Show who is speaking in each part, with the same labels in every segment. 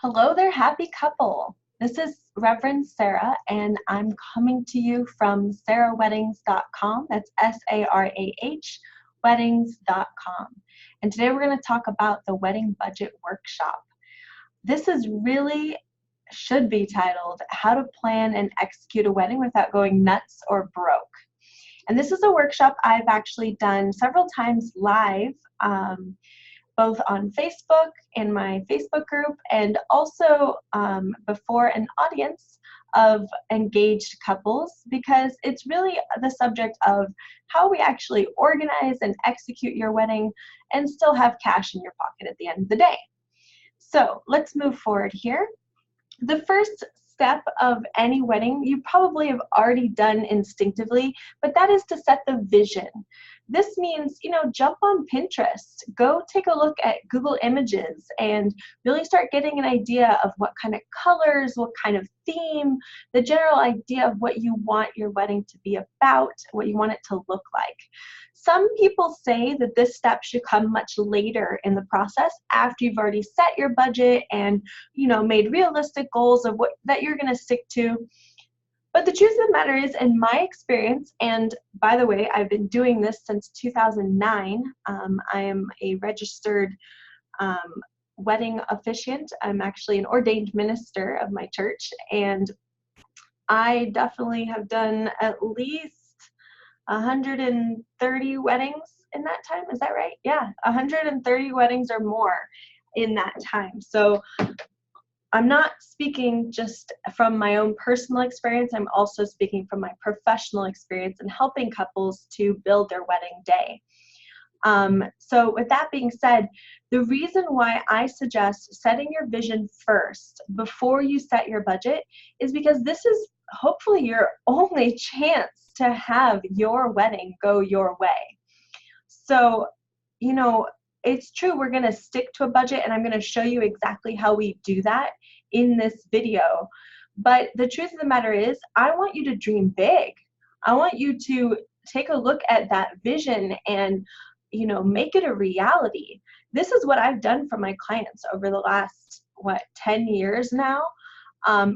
Speaker 1: Hello there, happy couple. This is Reverend Sarah, and I'm coming to you from sarahweddings.com. That's S-A-R-A-H, weddings.com. And today we're going to talk about the wedding budget workshop. This should be titled How to Plan and Execute a Wedding Without Going Nuts or Broke. And this is a workshop I've actually done several times live, both on Facebook in my Facebook group and also before an audience of engaged couples, because it's really the subject of how we actually organize and execute your wedding and still have cash in your pocket at the end of the day. So let's move forward here. The first step of any wedding you probably have already done instinctively, but that is to set the vision. This means, jump on Pinterest, go take a look at Google Images and really start getting an idea of what kind of colors, what kind of theme, the general idea of what you want your wedding to be about, what you want it to look like. Some people say that this step should come much later in the process, after you've already set your budget and made realistic goals of what that you're going to stick to. But the truth of the matter is, in my experience, and by the way, I've been doing this since 2009. I am a registered wedding officiant. I'm actually an ordained minister of my church, and I definitely have done at least 130 weddings in that time. Is that right? Yeah, 130 weddings or more in that time. So I'm not speaking just from my own personal experience. I'm also speaking from my professional experience in helping couples to build their wedding day. So with that being said, the reason why I suggest setting your vision first before you set your budget is because this is hopefully your only chance to have your wedding go your way. So, it's true, we're going to stick to a budget, and I'm going to show you exactly how we do that in this video. But the truth of the matter is, I want you to dream big. I want you to take a look at that vision and, make it a reality. This is what I've done for my clients over the last, 10 years now,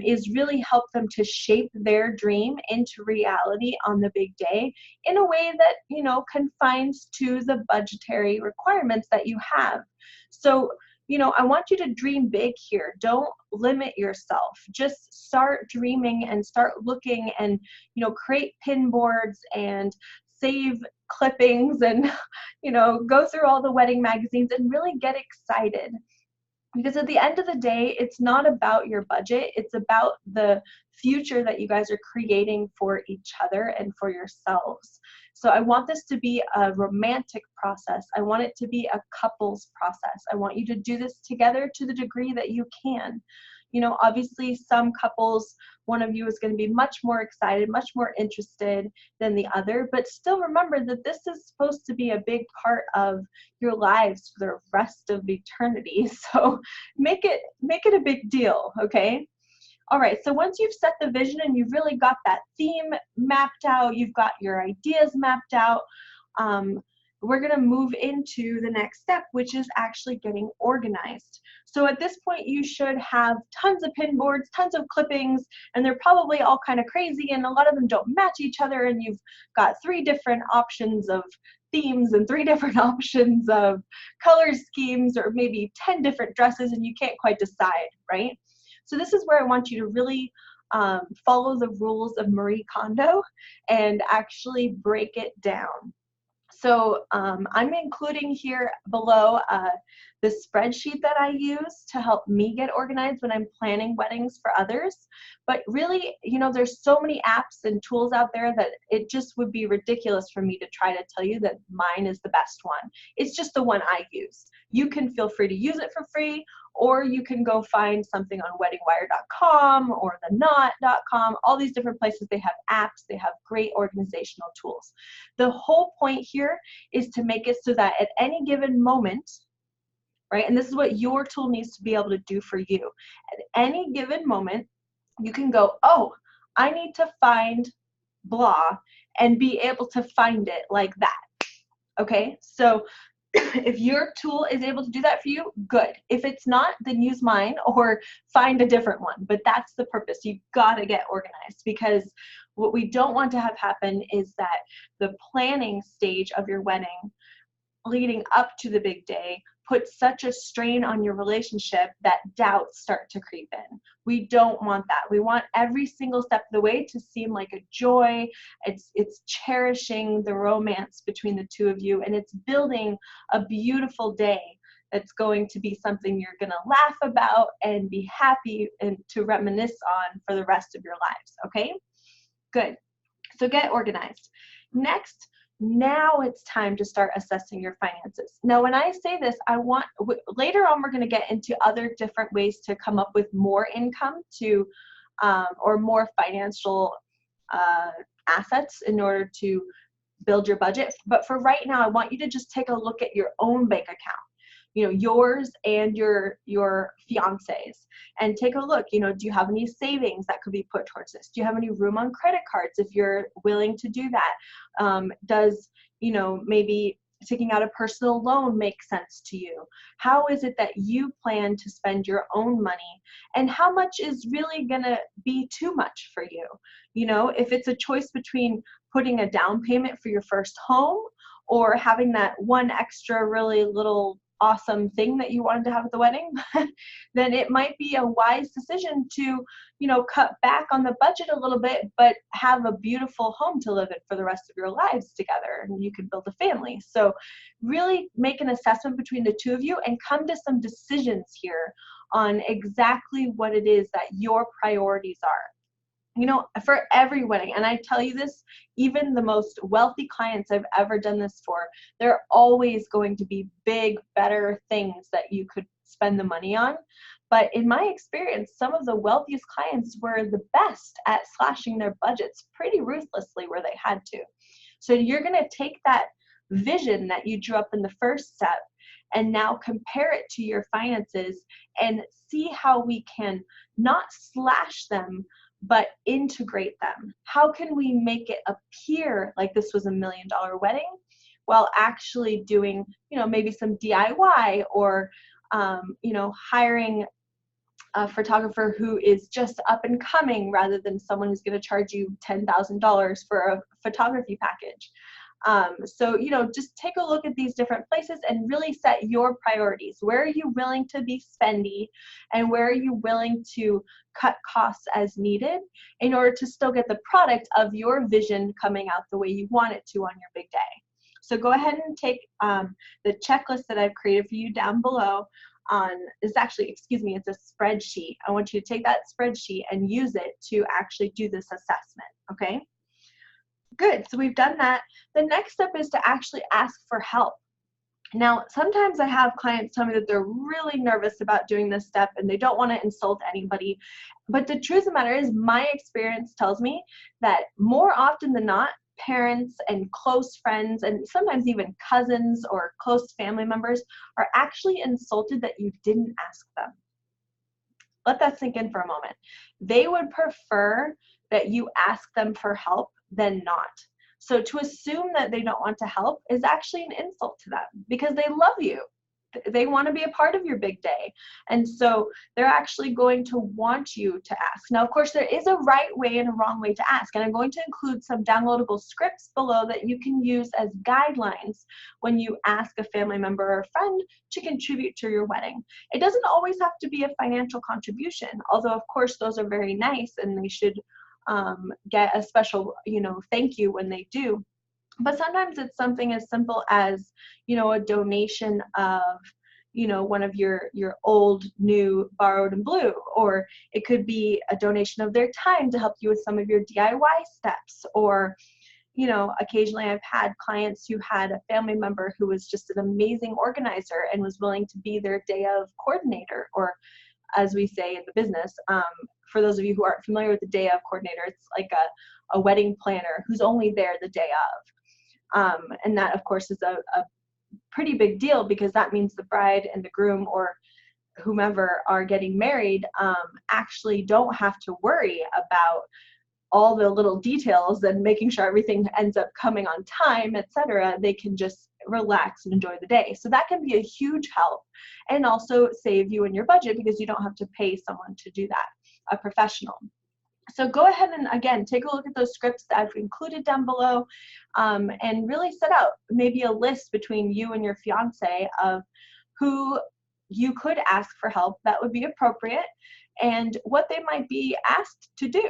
Speaker 1: is really help them to shape their dream into reality on the big day in a way that, confines to the budgetary requirements that you have. So, I want you to dream big here. Don't limit yourself. Just start dreaming and start looking and, create pin boards and save clippings and, go through all the wedding magazines and really get excited. Because at the end of the day, it's not about your budget. It's about the future that you guys are creating for each other and for yourselves. So I want this to be a romantic process. I want it to be a couples process. I want you to do this together to the degree that you can. Obviously some couples, one of you is going to be much more excited, much more interested than the other, but still remember that this is supposed to be a big part of your lives for the rest of eternity. So make it a big deal, okay? All right, so once you've set the vision and you've really got that theme mapped out, you've got your ideas mapped out, we're going to move into the next step, which is actually getting organized. So at this point, you should have tons of pin boards, tons of clippings, and they're probably all kind of crazy, and a lot of them don't match each other, and you've got 3 different options of themes and 3 different options of color schemes, or maybe 10 different dresses, and you can't quite decide, right? So this is where I want you to really follow the rules of Marie Kondo and actually break it down. So I'm including here below the spreadsheet that I use to help me get organized when I'm planning weddings for others. But really, there's so many apps and tools out there that it just would be ridiculous for me to try to tell you that mine is the best one. It's just the one I use. You can feel free to use it for free, or you can go find something on weddingwire.com or theknot.com. All these different places, they have apps, they have great organizational tools. The whole point here is to make it so that at any given moment, right, and this is what your tool needs to be able to do for you. At any given moment, you can go, oh, I need to find blah, and be able to find it like that. Okay, so If your tool is able to do that for you, good. If it's not, then use mine or find a different one. But that's the purpose. You've got to get organized, because what we don't want to have happen is that the planning stage of your wedding leading up to the big day puts such a strain on your relationship that doubts start to creep in. We don't want that. We want every single step of the way to seem like a joy. It's cherishing the romance between the two of you, and it's building a beautiful day that's going to be something you're going to laugh about and be happy and to reminisce on for the rest of your lives. Okay? Good. So get organized. Next, now it's time to start assessing your finances. Now, when I say this, later on we're going to get into other different ways to come up with more income to, or more financial assets in order to build your budget. But for right now, I want you to just take a look at your own bank account, yours and your fiance's, and take a look. Do you have any savings that could be put towards this? Do you have any room on credit cards if you're willing to do that? Does maybe taking out a personal loan make sense to you? How is it that you plan to spend your own money, and how much is really gonna be too much for you? If it's a choice between putting a down payment for your first home or having that one extra really little awesome thing that you wanted to have at the wedding, then it might be a wise decision to, cut back on the budget a little bit, but have a beautiful home to live in for the rest of your lives together, and you can build a family. So really make an assessment between the two of you and come to some decisions here on exactly what it is that your priorities are. For every wedding, and I tell you this, even the most wealthy clients I've ever done this for, there are always going to be big, better things that you could spend the money on. But in my experience, some of the wealthiest clients were the best at slashing their budgets pretty ruthlessly where they had to. So you're going to take that vision that you drew up in the first step and now compare it to your finances and see how we can not slash them, but integrate them. How can we make it appear like this was $1 million wedding while actually doing, maybe some DIY or, hiring a photographer who is just up and coming rather than someone who's going to charge you $10,000 for a photography package. So, just take a look at these different places and really set your priorities. Where are you willing to be spendy, and where are you willing to cut costs as needed in order to still get the product of your vision coming out the way you want it to on your big day? So go ahead and take the checklist that I've created for you down below. It's a spreadsheet. I want you to take that spreadsheet and use it to actually do this assessment, okay? Good, so we've done that. The next step is to actually ask for help. Now, sometimes I have clients tell me that they're really nervous about doing this step and they don't want to insult anybody. But the truth of the matter is, my experience tells me that more often than not, parents and close friends and sometimes even cousins or close family members are actually insulted that you didn't ask them. Let that sink in for a moment. They would prefer that you ask them for help than not. So to assume that they don't want to help is actually an insult to them, because they love you. They want to be a part of your big day. And so they're actually going to want you to ask. Now, of course, there is a right way and a wrong way to ask. And I'm going to include some downloadable scripts below that you can use as guidelines when you ask a family member or a friend to contribute to your wedding. It doesn't always have to be a financial contribution, although, of course, those are very nice and they should get a special, thank you when they do. But sometimes it's something as simple as, a donation of, one of your old, new, borrowed, and blue, or it could be a donation of their time to help you with some of your DIY steps, or, occasionally I've had clients who had a family member who was just an amazing organizer and was willing to be their day of coordinator, or as we say in the business, for those of you who aren't familiar with the day of coordinator, it's like a wedding planner who's only there the day of. And that, of course, is a pretty big deal, because that means the bride and the groom or whomever are getting married actually don't have to worry about all the little details and making sure everything ends up coming on time, etc. They can just relax and enjoy the day. So that can be a huge help and also save you in your budget because you don't have to pay someone to do that, a professional. So go ahead and, again, take a look at those scripts that I've included down below, and really set out maybe a list between you and your fiance of who you could ask for help that would be appropriate and what they might be asked to do.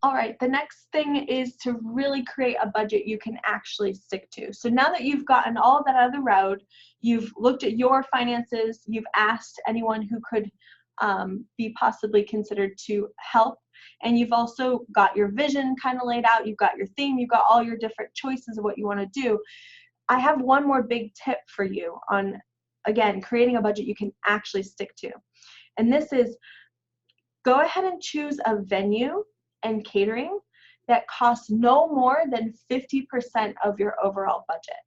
Speaker 1: All right, the next thing is to really create a budget you can actually stick to. So now that you've gotten all of that out of the road, you've looked at your finances, you've asked anyone who could be possibly considered to help, and you've also got your vision kind of laid out, you've got your theme, you've got all your different choices of what you want to do. I have one more big tip for you on, again, creating a budget you can actually stick to. And this is, go ahead and choose a venue and catering that costs no more than 50% of your overall budget.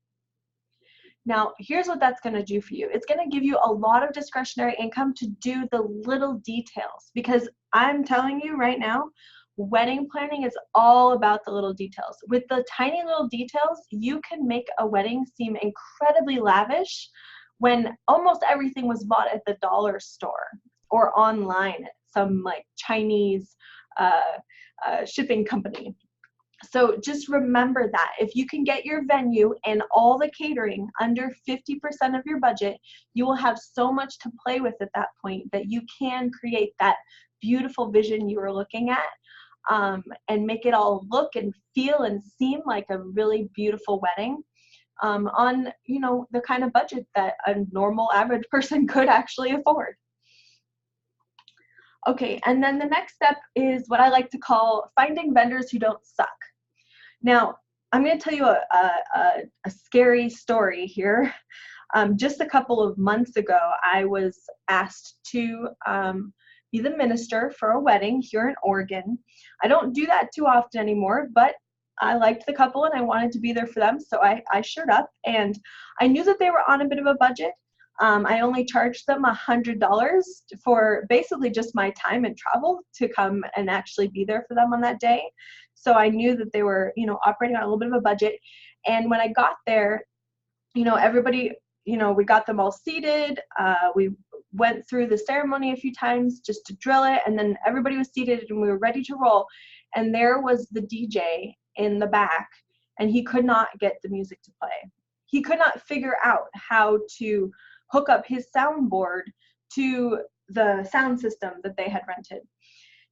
Speaker 1: Now, here's what that's going to do for you. It's going to give you a lot of discretionary income to do the little details, because I'm telling you right now, wedding planning is all about the little details. With the tiny little details, you can make a wedding seem incredibly lavish when almost everything was bought at the dollar store or online at some like Chinese shipping company. So just remember that if you can get your venue and all the catering under 50% of your budget, you will have so much to play with at that point that you can create that beautiful vision you were looking at, and make it all look and feel and seem like a really beautiful wedding, on, you know, the kind of budget that a normal average person could actually afford. Okay, and then the next step is what I like to call finding vendors who don't suck. Now, I'm going to tell you a scary story here. Just a couple of months ago, I was asked to be the minister for a wedding here in Oregon. I don't do that too often anymore, but I liked the couple and I wanted to be there for them, so I showed up, and I knew that they were on a bit of a budget. I only charged them $100 for basically just my time and travel to come and actually be there for them on that day. So I knew that they were, you know, operating on a little bit of a budget. And when I got there, you know, everybody, you know, we got them all seated. We went through the ceremony a few times just to drill it, and then everybody was seated and we were ready to roll. And there was the DJ in the back, and he could not get the music to play. He could not figure out how to hook up his soundboard to the sound system that they had rented.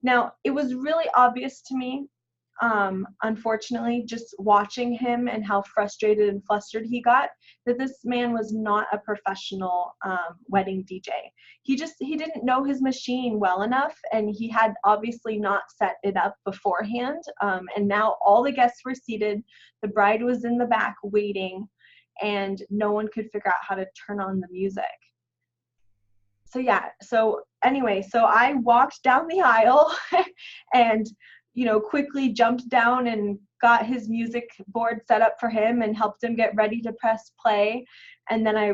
Speaker 1: Now, it was really obvious to me, unfortunately, just watching him and how frustrated and flustered he got, that this man was not a professional wedding DJ. He didn't know his machine well enough, and he had obviously not set it up beforehand. And now all the guests were seated, the bride was in the back waiting, and no one could figure out how to turn on the music. So yeah, so anyway, so I walked down the aisle and, you know, quickly jumped down and got his music board set up for him and helped him get ready to press play. And then I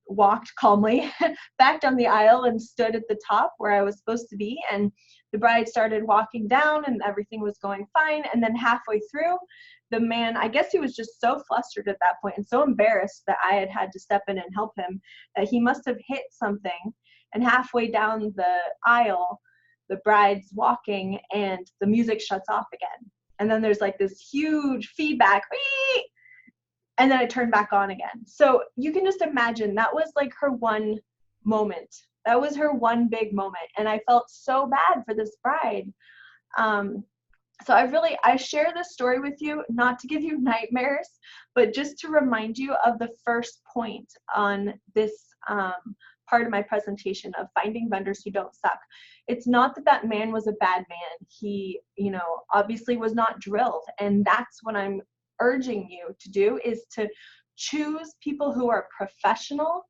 Speaker 1: walked calmly back down the aisle and stood at the top where I was supposed to be. And the bride started walking down and everything was going fine. And then halfway through, the man, I guess he was just so flustered at that point and so embarrassed that I had to step in and help him that he must have hit something. And halfway down the aisle, the bride's walking and the music shuts off again. And then there's like this huge feedback, and then it turned back on again. So you can just imagine that was like her one moment. That was her one big moment. And I felt so bad for this bride. So I share this story with you, not to give you nightmares, but just to remind you of the first point on this part of my presentation of finding vendors who don't suck. It's not that that man was a bad man. He, you know, obviously was not drilled. And that's what I'm urging you to do, is to choose people who are professional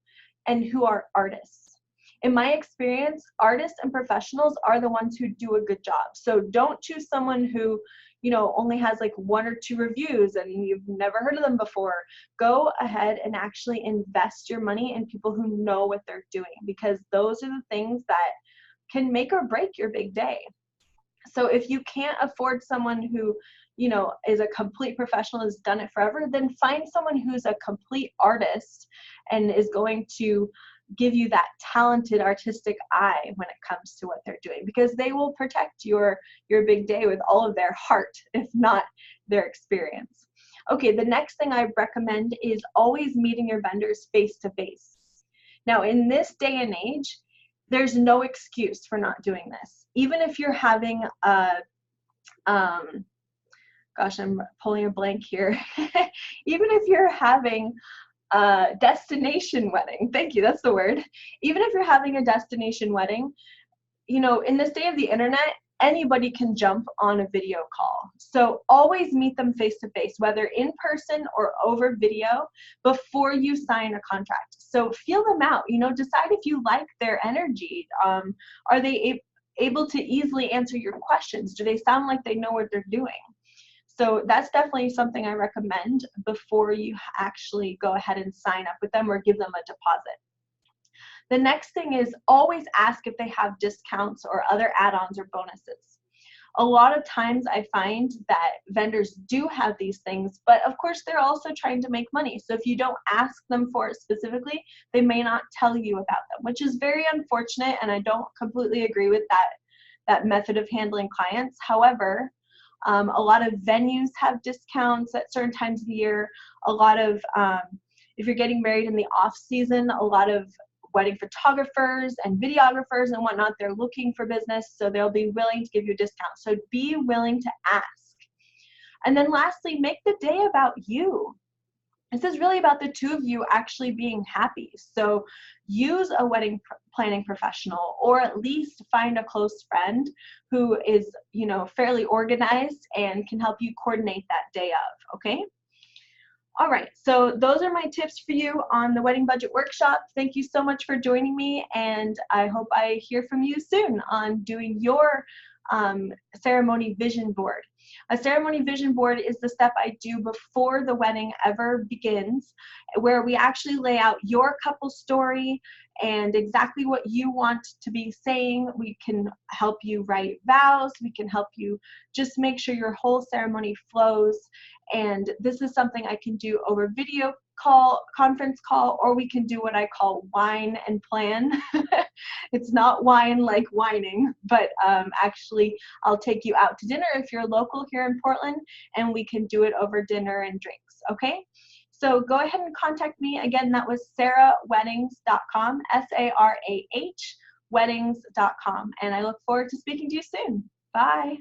Speaker 1: and who are artists. In my experience, artists and professionals are the ones who do a good job. So don't choose someone who, you know, only has like 1 or 2 reviews and you've never heard of them before. Go ahead and actually invest your money in people who know what they're doing, because those are the things that can make or break your big day. So if you can't afford someone who, is a complete professional, has done it forever, then find someone who's a complete artist and is going to give you that talented artistic eye when it comes to what they're doing, because they will protect your big day with all of their heart, if not their experience. Okay, the next thing I recommend is always meeting your vendors face to face. Now, in this day and age, there's no excuse for not doing this. Even if you're having a, gosh, I'm pulling a blank here. Even if you're having a destination wedding, thank you, that's the word. Even if you're having a destination wedding, in this day of the internet, anybody can jump on a video call. So always meet them face to face, whether in person or over video, before you sign a contract. So feel them out, decide if you like their energy. Are they able to easily answer your questions? Do they sound like they know what they're doing? So that's definitely something I recommend before you actually go ahead and sign up with them or give them a deposit. The next thing is always ask if they have discounts or other add-ons or bonuses. A lot of times I find that vendors do have these things, but of course they're also trying to make money. So if you don't ask them for it specifically, they may not tell you about them, which is very unfortunate, and I don't completely agree with that method of handling clients. However, a lot of venues have discounts at certain times of the year. A lot of, if you're getting married in the off season, a lot of wedding photographers and videographers and whatnot, they're looking for business, so they'll be willing to give you a discount. So be willing to ask. And then lastly, make the day about you. This is really about the two of you actually being happy. So use a wedding planning professional, or at least find a close friend who is, fairly organized and can help you coordinate that day of, okay? All right, so those are my tips for you on the Wedding Budget Workshop. Thank you so much for joining me, and I hope I hear from you soon on doing your ceremony vision board. A ceremony vision board is the step I do before the wedding ever begins, where we actually lay out your couple story and exactly what you want to be saying. We can help you write vows. We can help you just make sure your whole ceremony flows. And this is something I can do over video call, conference call, or we can do what I call wine and plan. It's not wine like whining, but actually I'll take you out to dinner if you're local here in Portland, and we can do it over dinner and drinks, okay? So go ahead and contact me. Again, that was sarahweddings.com, S-A-R-A-H, weddings.com, and I look forward to speaking to you soon. Bye.